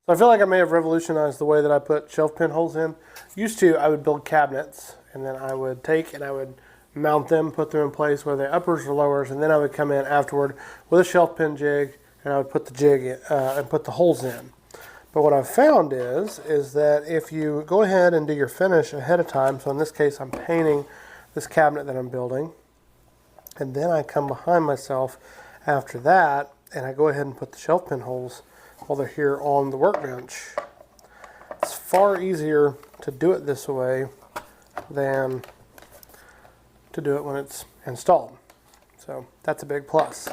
So I feel like I may have revolutionized the way that I put shelf pin holes in. Used to, I would build cabinets, and then I would take and I would mount them, put them in place, whether they're uppers or lowers, and then I would come in afterward with a shelf pin jig, and I would put the jig in, and put the holes in. But what I've found is that if you go ahead and do your finish ahead of time, so in this case I'm painting this cabinet that I'm building, and then I come behind myself after that, and I go ahead and put the shelf pin holes while they're here on the workbench. It's far easier to do it this way than to do it when it's installed. So that's a big plus.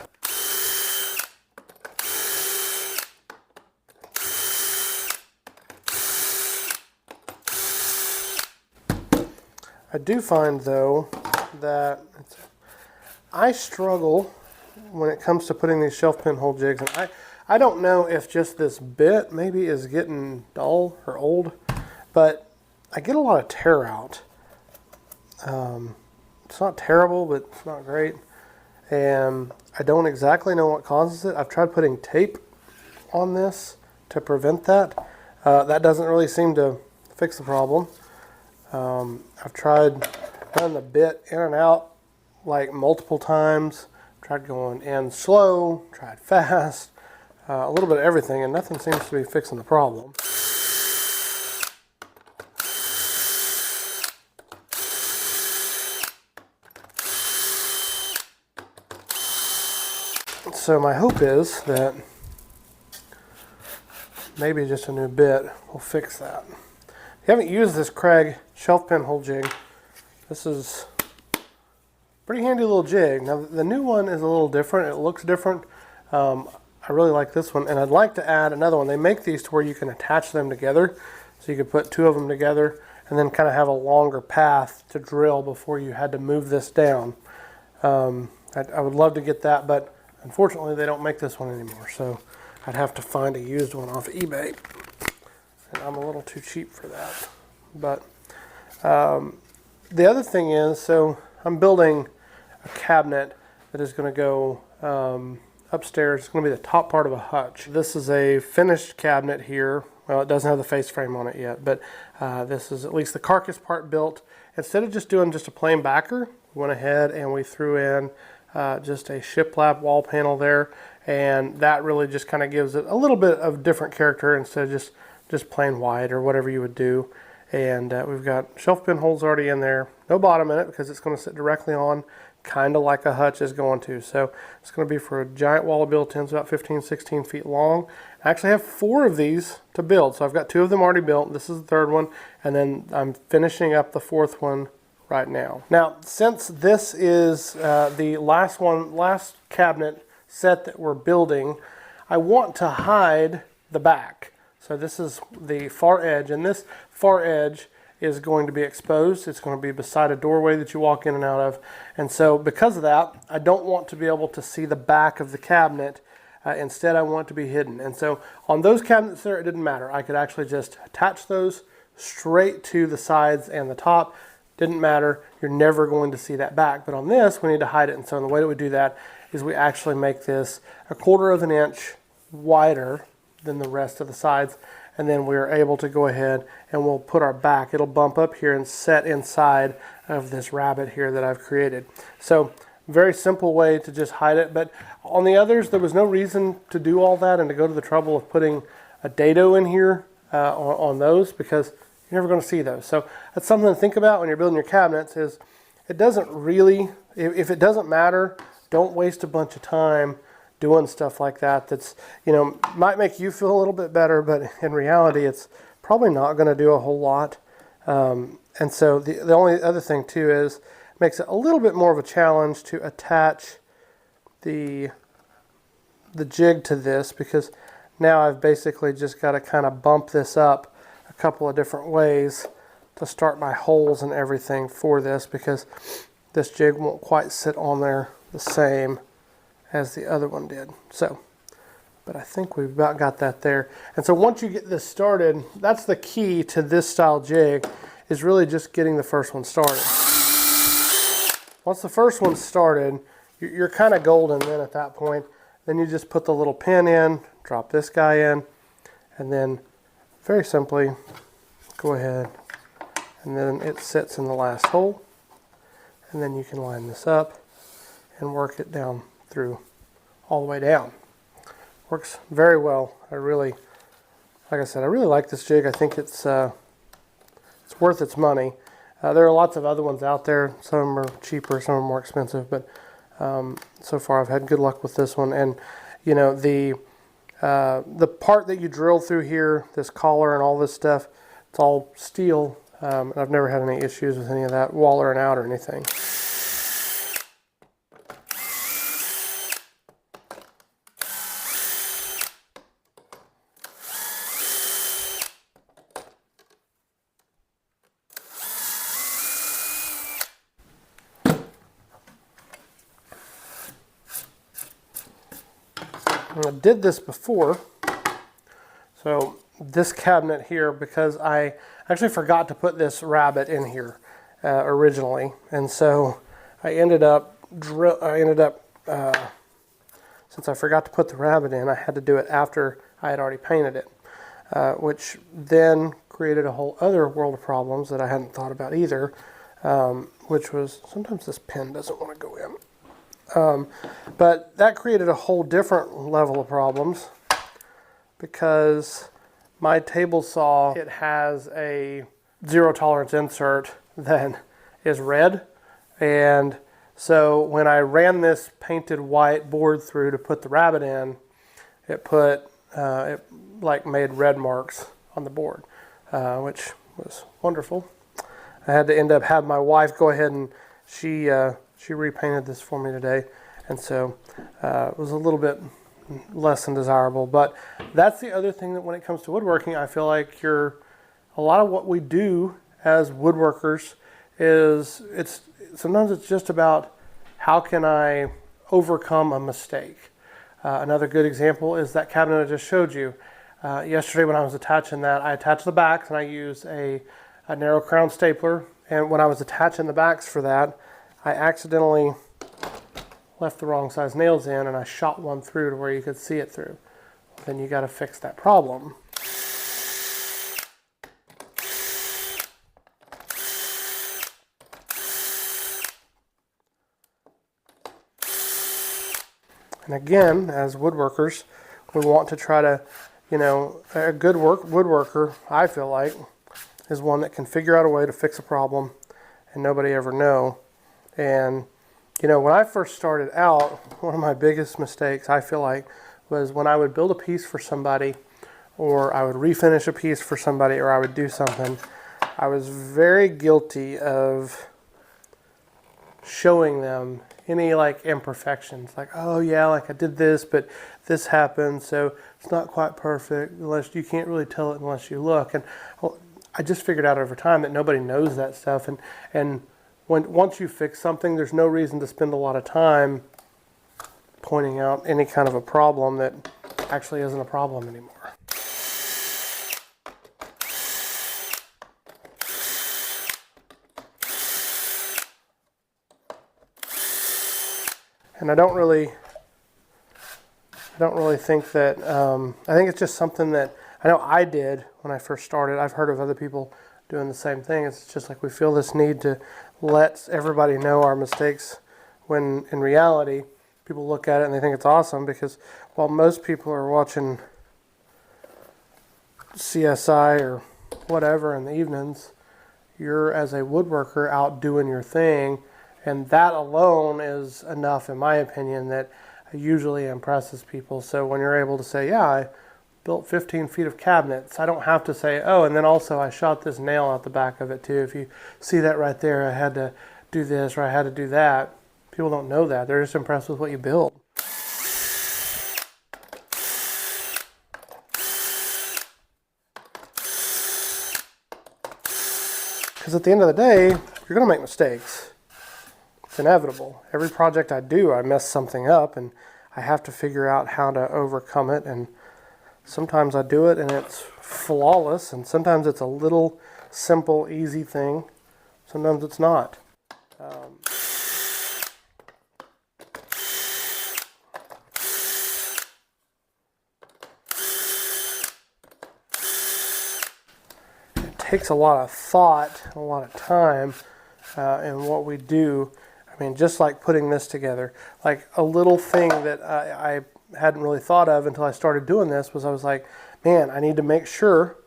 I do find though that I struggle when it comes to putting these shelf pin hole jigs, and I don't know if just this bit maybe is getting dull or old, but I get a lot of tear out. It's not terrible, but it's not great. And I don't exactly know what causes it. I've tried putting tape on this to prevent that. That doesn't really seem to fix the problem. I've tried running the bit in and out like multiple times. Tried going in slow, tried fast, a little bit of everything, and nothing seems to be fixing the problem. So my hope is that maybe just a new bit will fix that. If you haven't used this Craig shelf pin hole jig, this is a pretty handy little jig. Now the new one is a little different. It looks different. I really like this one, and I'd like to add another one. They make these to where you can attach them together, so you could put two of them together and then kind of have a longer path to drill before you had to move this down. I would love to get that, but unfortunately, they don't make this one anymore, so I'd have to find a used one off eBay, and I'm a little too cheap for that. But the other thing is, so I'm building a cabinet that is going to go upstairs. It's going to be the top part of a hutch. This is a finished cabinet here. Well, it doesn't have the face frame on it yet, but this is at least the carcass part built. Instead of just doing just a plain backer, we went ahead and we threw in just a shiplap wall panel there, and that really just kind of gives it a little bit of different character instead of just plain white or whatever you would do. And we've got shelf pin holes already in there, no bottom in it because it's going to sit directly on, kind of like a hutch is going to. So it's going to be for a giant wall of built-ins, about 15-16 feet long. I actually have 4 of these to build, so I've got 2 of them already built. This is the 3rd one, and then I'm finishing up the 4th one right now. Now, since this is the last cabinet set that we're building, I want to hide the back. So this is the far edge, and this far edge is going to be exposed. It's going to be beside a doorway that you walk in and out of. And so because of that, I don't want to be able to see the back of the cabinet. Instead, I want it to be hidden. And so on those cabinets there, it didn't matter. I could actually just attach those straight to the sides and the top. Didn't matter. You're never going to see that back. But on this, we need to hide it. And so the way that we do that is we actually make this 1/4 of an inch wider than the rest of the sides. And then we're able to go ahead and we'll put our back. It'll bump up here and set inside of this rabbet here that I've created. So very simple way to just hide it. But on the others, there was no reason to do all that and to go to the trouble of putting a dado in here on those, because you're never going to see those. So that's something to think about when you're building your cabinets. Is it doesn't really, if it doesn't matter, don't waste a bunch of time doing stuff like that. That's, you know, might make you feel a little bit better, but in reality, it's probably not going to do a whole lot. And so the only other thing too is makes it a little bit more of a challenge to attach the jig to this, because now I've basically just got to kind of bump this up a couple of different ways to start my holes and everything for this, because this jig won't quite sit on there the same as the other one did. So, but I think we've about got that there. And so once you get this started, that's the key to this style jig, is really just getting the first one started. Once the first one's started, you're kind of golden then at that point. Then you just put the little pin in, drop this guy in, and then very simply go ahead, and then it sits in the last hole, and then you can line this up and work it down through all the way down. Works very well. Like I said, I really like this jig. I think it's worth its money. There are lots of other ones out there. Some of them are cheaper, some are more expensive, but so far I've had good luck with this one. And you know, the part that you drill through here, this collar and all this stuff, it's all steel. And I've never had any issues with any of that wallering out or anything. I did this before, so this cabinet here, because I actually forgot to put this rabbet in here originally, and so I ended up since I forgot to put the rabbet in, I had to do it after I had already painted it, which then created a whole other world of problems that I hadn't thought about either, which was sometimes this pin doesn't want to go in. But that created a whole different level of problems because my table saw, it has a zero tolerance insert that is red, and so when I ran this painted white board through to put the rabbet in, it like made red marks on the board, which was wonderful. I had to have my wife go ahead and she repainted this for me today, and so it was a little bit less than desirable. But that's the other thing, that when it comes to woodworking, I feel like a lot of what we do as woodworkers is sometimes it's just about how can I overcome a mistake. Another good example is that cabinet I just showed you. Yesterday when I was attaching that, I attached the backs and I used a narrow crown stapler, and when I was attaching the backs for that, I accidentally left the wrong size nails in and I shot one through to where you could see it through. Then you got to fix that problem. And again, as woodworkers, we want to try to, a good woodworker, I feel like, is one that can figure out a way to fix a problem and nobody ever know. And when I first started out, one of my biggest mistakes, I feel like, was when I would build a piece for somebody, or I would refinish a piece for somebody, or I would do something, I was very guilty of showing them any imperfections, like, oh yeah, I did this, but this happened, so it's not quite perfect, unless you can't really tell it unless you look. And I just figured out over time that nobody knows that stuff, and once you fix something, there's no reason to spend a lot of time pointing out any kind of a problem that actually isn't a problem anymore. And I don't really think that, I think it's just something that I know I did when I first started. I've heard of other people doing the same thing. It's just like we feel this need to let everybody know our mistakes, when in reality people look at it and they think it's awesome, because while most people are watching CSI or whatever in the evenings, you're, as a woodworker, out doing your thing, and that alone is enough, in my opinion, that usually impresses people. So when you're able to say, yeah, I built 15 feet of cabinets, I don't have to say, oh, and then also I shot this nail out the back of it too. If you see that right there, I had to do this or I had to do that. People don't know that. They're just impressed with what you build. Because at the end of the day, you're going to make mistakes. It's inevitable. Every project I do, I mess something up, and I have to figure out how to overcome it. And sometimes I do it and it's flawless, and sometimes it's a little simple, easy thing. Sometimes it's not. takes a lot of thought, a lot of time in what we do. I mean, just like putting this together, like a little thing that I hadn't really thought of until I started doing this was I was like, man, I need to make sure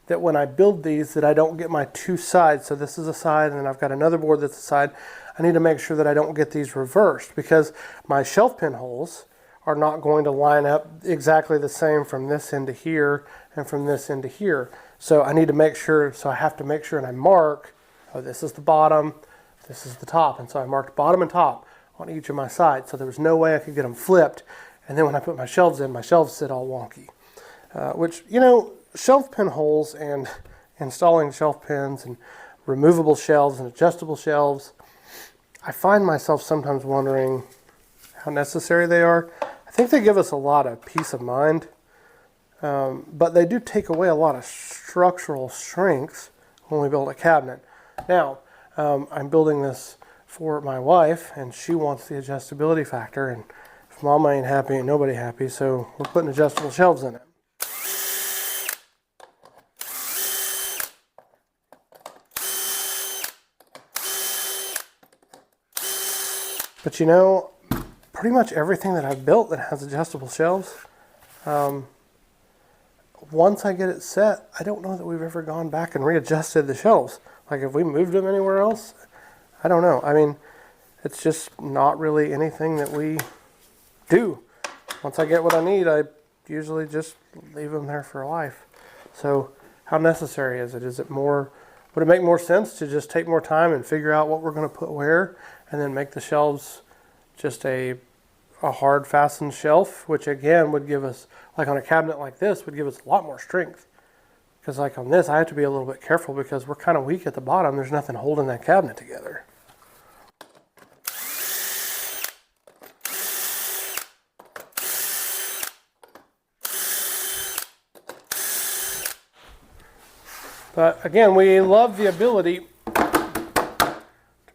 that when I build these that I don't get my two sides. So this is a side and then I've got another board that's a side. I need to make sure that I don't get these reversed because my shelf pin holes are not going to line up exactly the same from this end to here and from this end to here. So I need to make sure, so I have to make sure and I mark, oh, this is the bottom, this is the top. And so I marked bottom and top on each of my sides. So there was no way I could get them flipped. And then when I put my shelves in, my shelves sit all wonky. Which, you know, shelf pin holes and installing shelf pins and removable shelves and adjustable shelves, I find myself sometimes wondering how necessary they are. I think they give us a lot of peace of mind, but they do take away a lot of structural strength when we build a cabinet. Now, I'm building this for my wife, and she wants the adjustability factor, and if Mama ain't happy, ain't nobody happy, so we're putting adjustable shelves in it. But you know, pretty much everything that I've built that has adjustable shelves, once I get it set, I don't know that we've ever gone back and readjusted the shelves. Like if we moved them anywhere else, I don't know. I mean, it's just not really anything that we do. Once I get what I need, I usually just leave them there for life. So how necessary is it? Is it more, would it make more sense to just take more time and figure out what we're going to put where and then make the shelves just a hard fastened shelf, which again would give us, like on a cabinet like this, would give us a lot more strength. Because like on this, I have to be a little bit careful because we're kind of weak at the bottom. There's nothing holding that cabinet together. But again, we love the ability to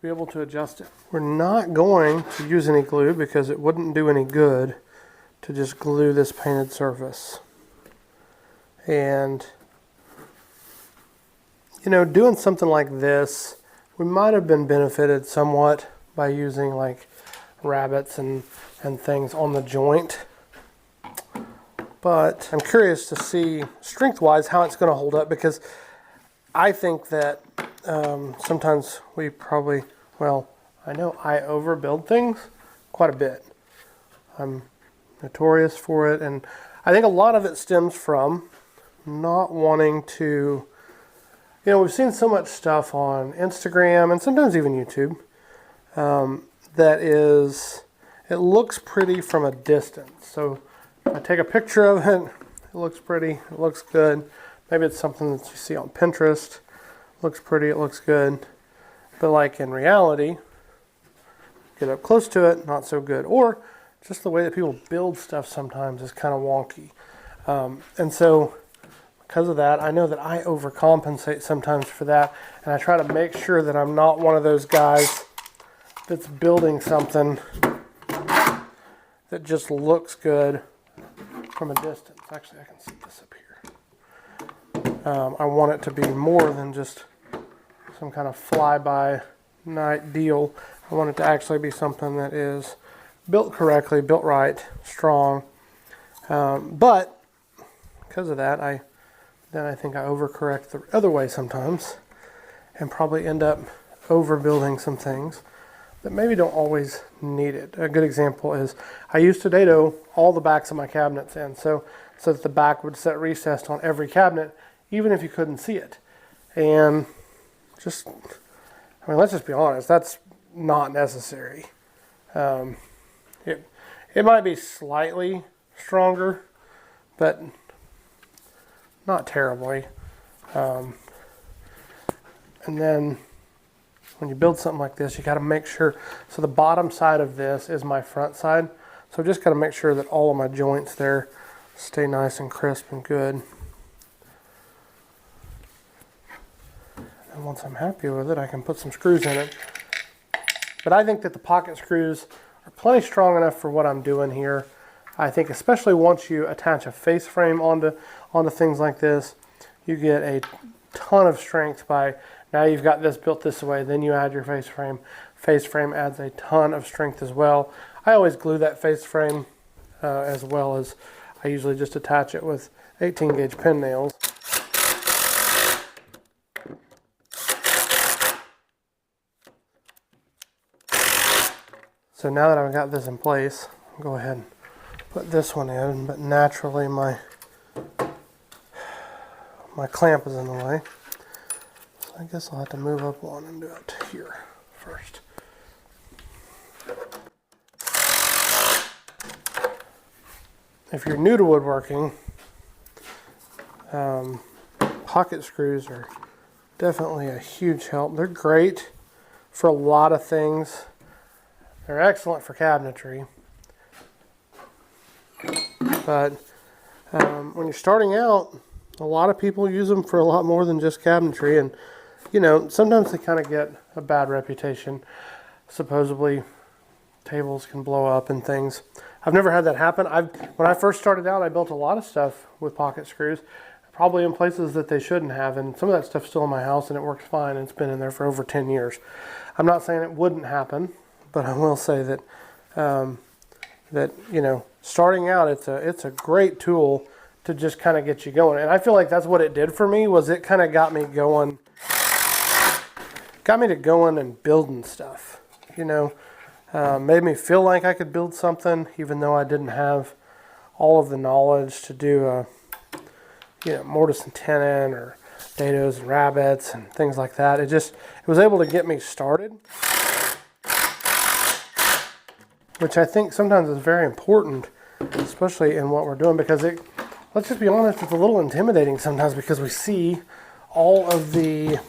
be able to adjust it. We're not going to use any glue because it wouldn't do any good to just glue this painted surface. And you know, doing something like this, we might have been benefited somewhat by using like rabbets and things on the joint. But I'm curious to see strength-wise how it's going to hold up, because I think that sometimes we probably, well, I know I overbuild things quite a bit. I'm notorious for it, and I think a lot of it stems from not wanting to, you know, we've seen so much stuff on Instagram and sometimes even YouTube that is, it looks pretty from a distance. So if I take a picture of it, it looks pretty, it looks good. Maybe it's something that you see on Pinterest. It looks pretty, it looks good. But like in reality, get up close to it, not so good. Or just the way that people build stuff sometimes is kind of wonky. And so because of that, I know that I overcompensate sometimes for that, and I try to make sure that I'm not one of those guys that's building something that just looks good from a distance. Actually, I can see this up here. I want it to be more than just some kind of fly-by-night deal. I want it to actually be something that is built correctly, built right, strong. But because of that, I think I overcorrect the other way sometimes and probably end up overbuilding some things that maybe don't always need it. A good example is I used to dado all the backs of my cabinets in so that the back would set recessed on every cabinet, even if you couldn't see it. And just, I mean, let's just be honest, that's not necessary. It might be slightly stronger, but not terribly. And then when you build something like this, you got to make sure, so the bottom side of this is my front side. So just got to make sure that all of my joints there stay nice and crisp and good. And once I'm happy with it, I can put some screws in it. But I think that the pocket screws are plenty strong enough for what I'm doing here. I think especially once you attach a face frame onto things like this, you get a ton of strength by now you've got this built this way, then you add your face frame. Face frame adds a ton of strength as well. I always glue that face frame as well as I usually just attach it with 18 gauge pin nails. So now that I've got this in place, I'll go ahead and put this one in, but naturally my clamp is in the way. So I guess I'll have to move up one and do it here first. If you're new to woodworking, pocket screws are definitely a huge help. They're great for a lot of things. They're excellent for cabinetry. But when you're starting out, a lot of people use them for a lot more than just cabinetry. And, you know, sometimes they kind of get a bad reputation. Supposedly, tables can blow up and things. I've never had that happen. When I first started out, I built a lot of stuff with pocket screws, probably in places that they shouldn't have. And some of that stuff's still in my house, and it works fine. And it's been in there for over 10 years. I'm not saying it wouldn't happen, but I will say that that, you know, starting out, it's a great tool to just kind of get you going. And I feel like that's what it did for me, was it kind of got me going, and building stuff, you know. Made me feel like I could build something, even though I didn't have all of the knowledge to do a, you know, mortise and tenon or dados and rabbets and things like that. It was able to get me started, which I think sometimes is very important, especially in what we're doing, because let's just be honest, it's a little intimidating sometimes because we see all of the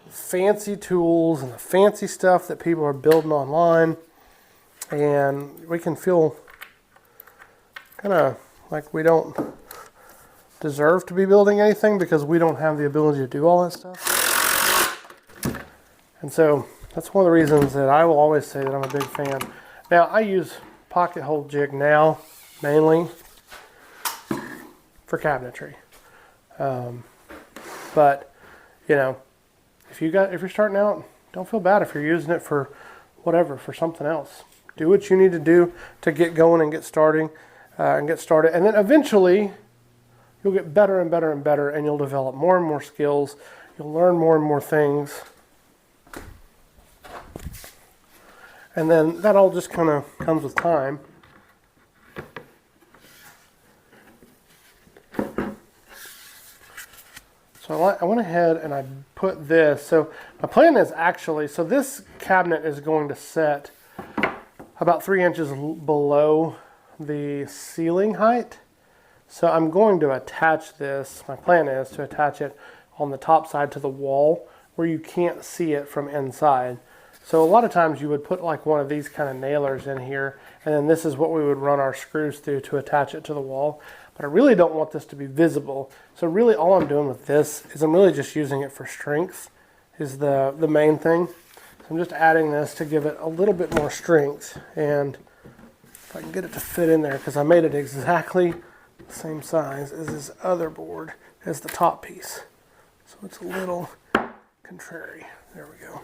fancy tools and the fancy stuff that people are building online, and we can feel kind of like we don't deserve to be building anything because we don't have the ability to do all that stuff. And so that's one of the reasons that I will always say that I'm a big fan. Now, I use pocket hole jig now mainly for cabinetry, but you know, if you're starting out, don't feel bad if you're using it for whatever, for something else. Do what you need to do to get going and get started, and then eventually you'll get better and better and better, and you'll develop more and more skills. You'll learn more and more things. And then that all just kind of comes with time. So I went ahead and I put this. So my plan is actually, so this cabinet is going to set about 3 inches below the ceiling height. So I'm going to attach this, my plan is to attach it on the top side to the wall where you can't see it from inside. So a lot of times you would put like one of these kind of nailers in here, and then this is what we would run our screws through to attach it to the wall. But I really don't want this to be visible. So really all I'm doing with this is I'm really just using it for strength is the main thing. So I'm just adding this to give it a little bit more strength. And if I can get it to fit in there, because I made it exactly the same size as this other board as the top piece. So it's a little contrary. There we go.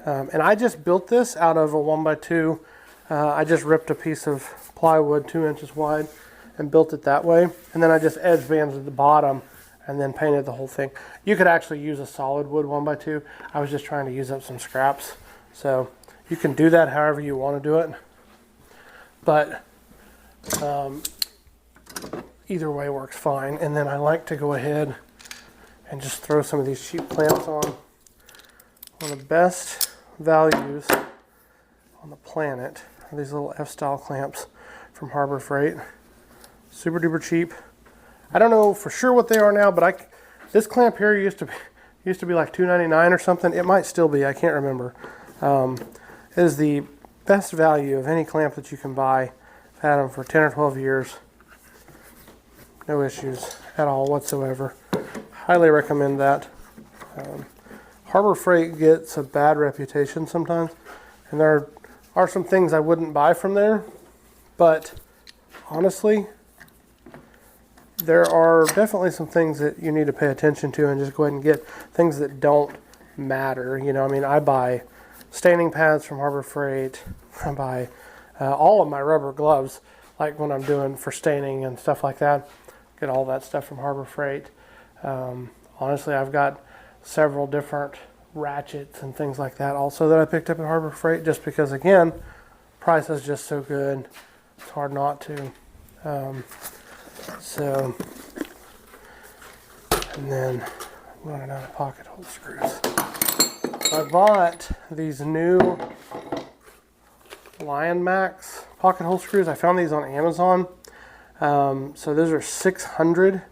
And I just built this out of a 1x2. I just ripped a piece of plywood 2 inches wide and built it that way. And then I just edge banded the bottom and then painted the whole thing. You could actually use a solid wood 1x2. I was just trying to use up some scraps. So you can do that however you want to do it. But either way works fine. And then I like to go ahead and just throw some of these cheap clamps on. One of the best values on the planet are these little F-style clamps from Harbor Freight. Super duper cheap. I don't know for sure what they are now, but this clamp here used to be like $2.99 or something. It might still be. I can't remember. It is the best value of any clamp that you can buy. I've had them for 10 or 12 years. No issues at all whatsoever. Highly recommend that. Harbor Freight gets a bad reputation sometimes, and there are some things I wouldn't buy from there, but honestly, there are definitely some things that you need to pay attention to and just go ahead and get things that don't matter. You know, I mean, I buy staining pads from Harbor Freight. I buy all of my rubber gloves, like when I'm doing for staining and stuff like that. Get all that stuff from Harbor Freight. Honestly, I've got several different ratchets and things like that also that I picked up at Harbor Freight, just because, again, price is just so good. It's hard not to. So, and then I'm running out of pocket hole screws. I bought these new Lion Max pocket hole screws. I found these on Amazon. So those are 600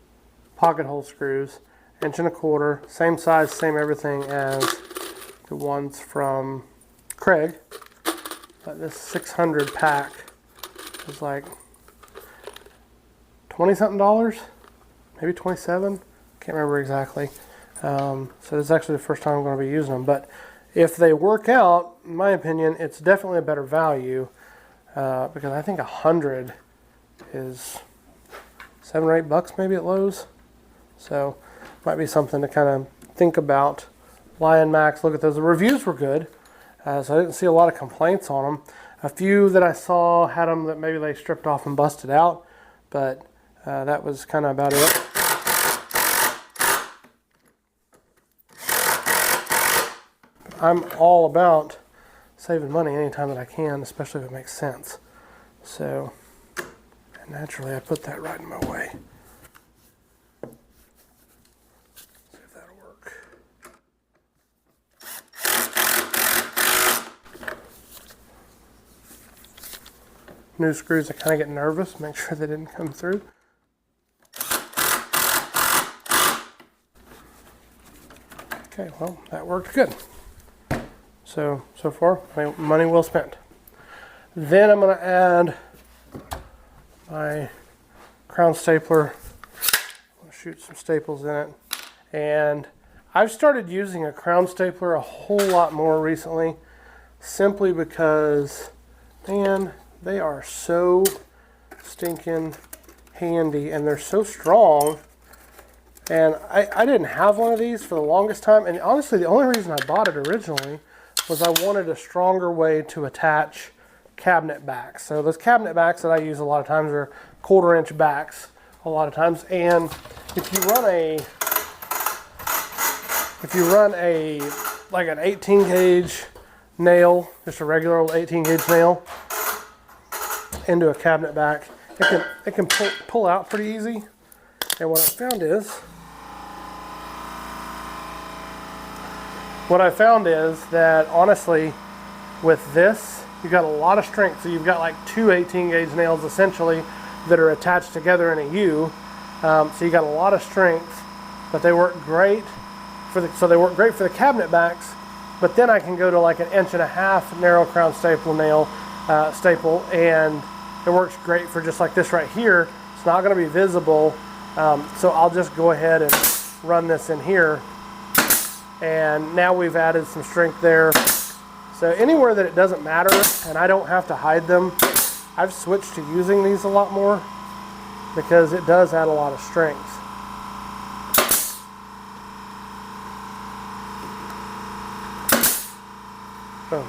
pocket hole screws, 1.25 inch, same size, same everything as the ones from Craig. But this 600 pack was like $20-something, maybe 27. Can't remember exactly. So this is actually the first time I'm going to be using them. But if they work out, in my opinion, it's definitely a better value because I think 100 is $7 or $8 maybe at Lowe's. So might be something to kind of think about. Lion Max, look at those. The reviews were good, so I didn't see a lot of complaints on them. A few that I saw had them that maybe they stripped off and busted out, but that was kind of about it. I'm all about saving money anytime that I can, especially if it makes sense. So, and naturally I put that right in my way. See if that'll work. New screws, I kind of get nervous, make sure they didn't come through. Okay, well, that worked good. So far, money well spent. Then I'm going to add my crown stapler. I'm going to shoot some staples in it. And I've started using a crown stapler a whole lot more recently, simply because, man, they are so stinking handy and they're so strong. And I didn't have one of these for the longest time. And honestly, the only reason I bought it originally was I wanted a stronger way to attach cabinet backs. So those cabinet backs that I use a lot of times are 1/4 inch backs a lot of times. And if you run a like an 18 gauge nail, just a regular old 18 gauge nail into a cabinet back, it can pull out pretty easy. And what I found is that honestly, with this, you've got a lot of strength. So you've got like 2 18 gauge nails essentially that are attached together in a U. So you got a lot of strength, but they work great for the cabinet backs. But then I can go to like an 1.5 inch narrow crown staple nail staple, and it works great for just like this right here. It's not going to be visible, so I'll just go ahead and run this in here. And now we've added some strength there. So anywhere that it doesn't matter and I don't have to hide them, I've switched to using these a lot more because it does add a lot of strength. Boom.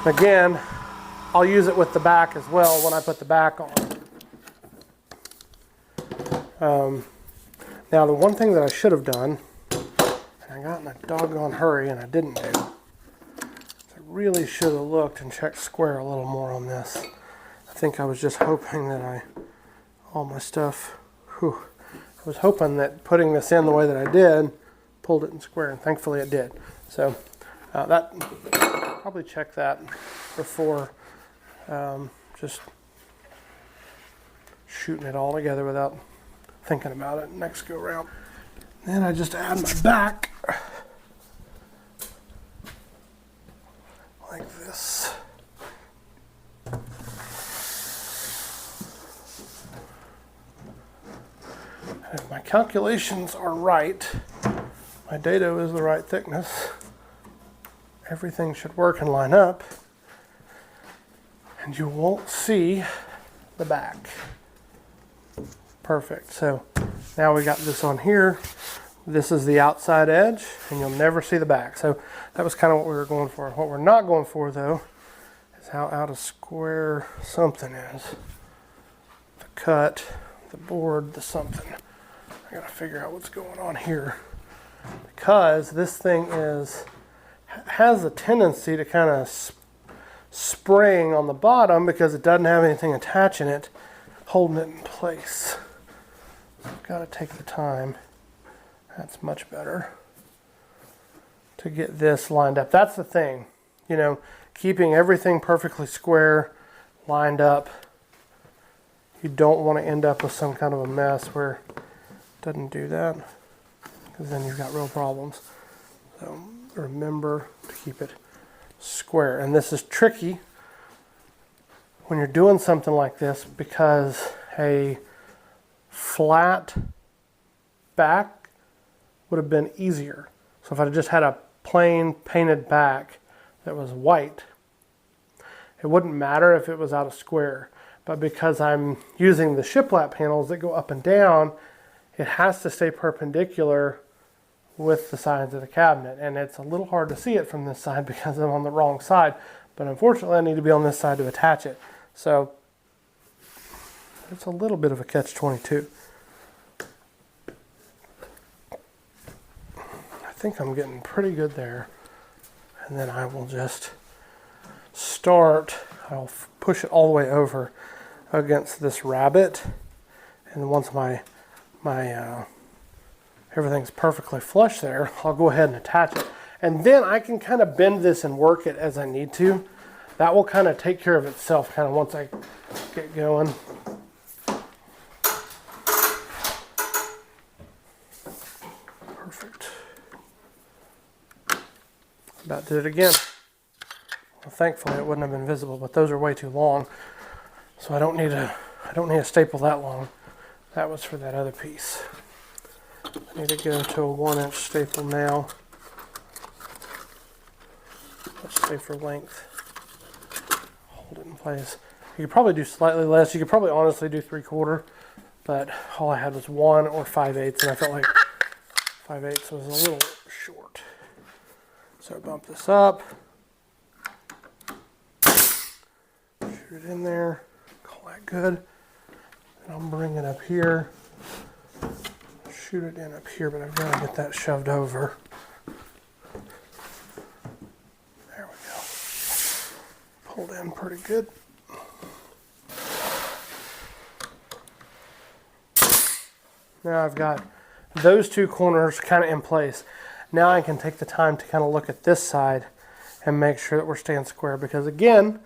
Again, I'll use it with the back as well when I put the back on. Now the one thing that I should have done, I got in a doggone hurry and I didn't do. I really should have looked and checked square a little more on this. I think I was just hoping that all my stuff, I was hoping that putting this in the way that I did pulled it in square, and thankfully it did. So probably check that before just shooting it all together without thinking about it next go around. Then I just add my back like this. And if my calculations are right, my dado is the right thickness, everything should work and line up, and you won't see the back. Perfect. So now we got this on here. This is the outside edge, and you'll never see the back. So that was kind of what we were going for. What we're not going for, though, is how out of square something is. The cut, the board, the something. I gotta figure out what's going on here. Because this thing has a tendency to kind of spring on the bottom because it doesn't have anything attaching it, holding it in place. So I've got to take the time. That's much better. To get this lined up. That's the thing. You know, keeping everything perfectly square, lined up. You don't want to end up with some kind of a mess where it doesn't do that, because then you've got real problems. So remember to keep it square. And this is tricky when you're doing something like this, because a flat back would have been easier. So if I just had a plain painted back that was white, it wouldn't matter if it was out of square. But because I'm using the shiplap panels that go up and down, it has to stay perpendicular with the sides of the cabinet. And it's a little hard to see it from this side because I'm on the wrong side. But unfortunately, I need to be on this side to attach it. So it's a little bit of a catch-22. I think I'm getting pretty good there. And then I will just start, I'll push it all the way over against this rabbet. And once my everything's perfectly flush there, I'll go ahead and attach it. And then I can kind of bend this and work it as I need to. That will kind of take care of itself kind of once I get going. Perfect. About did it again. Well, thankfully it wouldn't have been visible, but those are way too long. So I don't need a staple that long. That was for that other piece. I need to go to a 1-inch staple now. Let's say for length. Hold it in place. You could probably do slightly less. You could probably honestly do 3/4, but all I had was 1 or 5/8, and I felt like 5/8 was a little short. So bump this up. Shoot it in there. Call that good. And I'll bring it up here. Shoot it in up here, but I've got to get that shoved over. There we go. Pulled in pretty good. Now I've got those two corners kind of in place. Now I can take the time to kind of look at this side and make sure that we're staying square, because again,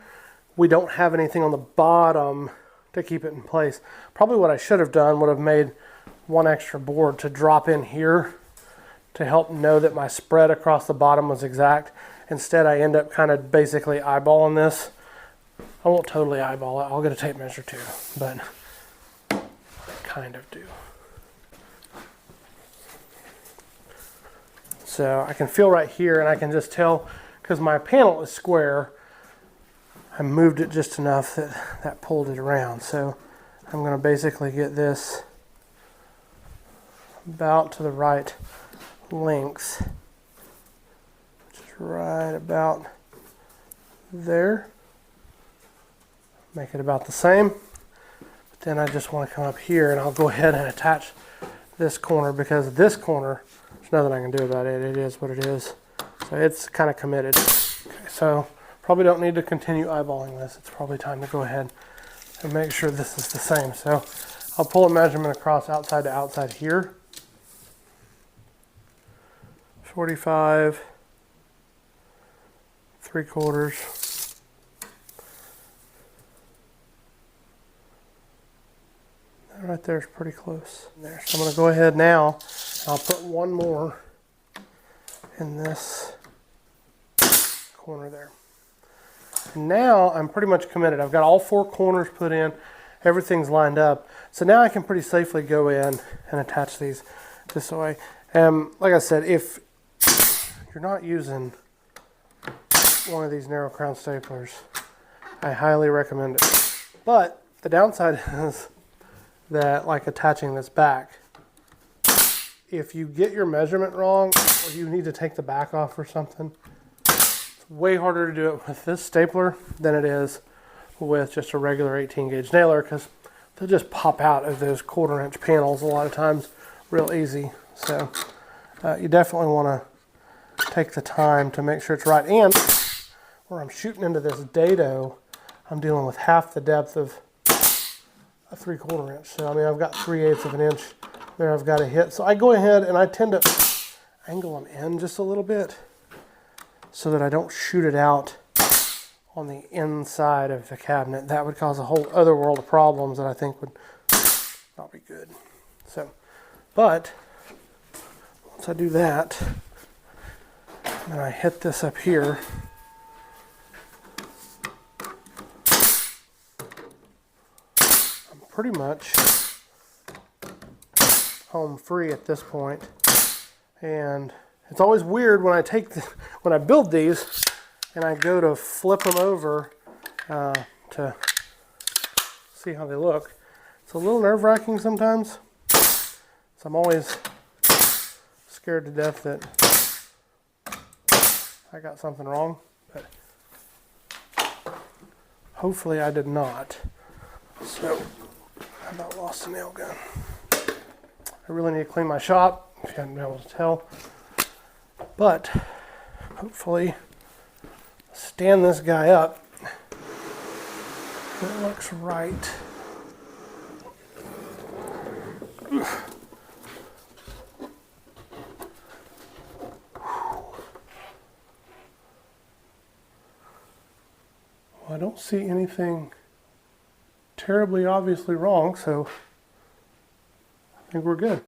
we don't have anything on the bottom to keep it in place. Probably what I should have done would have made one extra board to drop in here to help know that my spread across the bottom was exact. Instead, I end up kind of basically eyeballing this. I won't totally eyeball it. I'll get a tape measure too, but I kind of do. So I can feel right here, and I can just tell, because my panel is square, I moved it just enough that that pulled it around. So I'm going to basically get this about to the right length, which is right about there. Make it about the same. But then I just want to come up here, and I'll go ahead and attach this corner, because this corner, there's nothing I can do about it. It is what it is. So it's kind of committed. Okay, so probably don't need to continue eyeballing this. It's probably time to go ahead and make sure this is the same. So I'll pull a measurement across outside to outside here. 45 3/4. That right there is pretty close. There. So I'm going to go ahead now. I'll put one more in this corner there. Now I'm pretty much committed. I've got all 4 corners put in. Everything's lined up. So now I can pretty safely go in and attach these this way. Like I said, if you're not using one of these narrow crown staplers, I highly recommend it. But the downside is that, like attaching this back, if you get your measurement wrong or you need to take the back off or something, it's way harder to do it with this stapler than it is with just a regular 18 gauge nailer, because they'll just pop out of those 1/4 inch panels a lot of times real easy. So you definitely want to take the time to make sure it's right. And where I'm shooting into this dado, I'm dealing with half the depth of a 3/4 inch. So I mean, I've got 3/8 of an inch there I've got to hit. So I go ahead and I tend to angle them in just a little bit so that I don't shoot it out on the inside of the cabinet. That would cause a whole other world of problems that I think would not be good. So, but once I do that, and I hit this up here, I'm pretty much home free at this point. And it's always weird when when I build these and I go to flip them over to see how they look. It's a little nerve-wracking sometimes. So I'm always scared to death that I got something wrong, but hopefully I did not. So I about lost a nail gun. I really need to clean my shop, if you hadn't been able to tell. But hopefully stand this guy up. It looks right. Well, I don't see anything terribly obviously wrong, so I think we're good.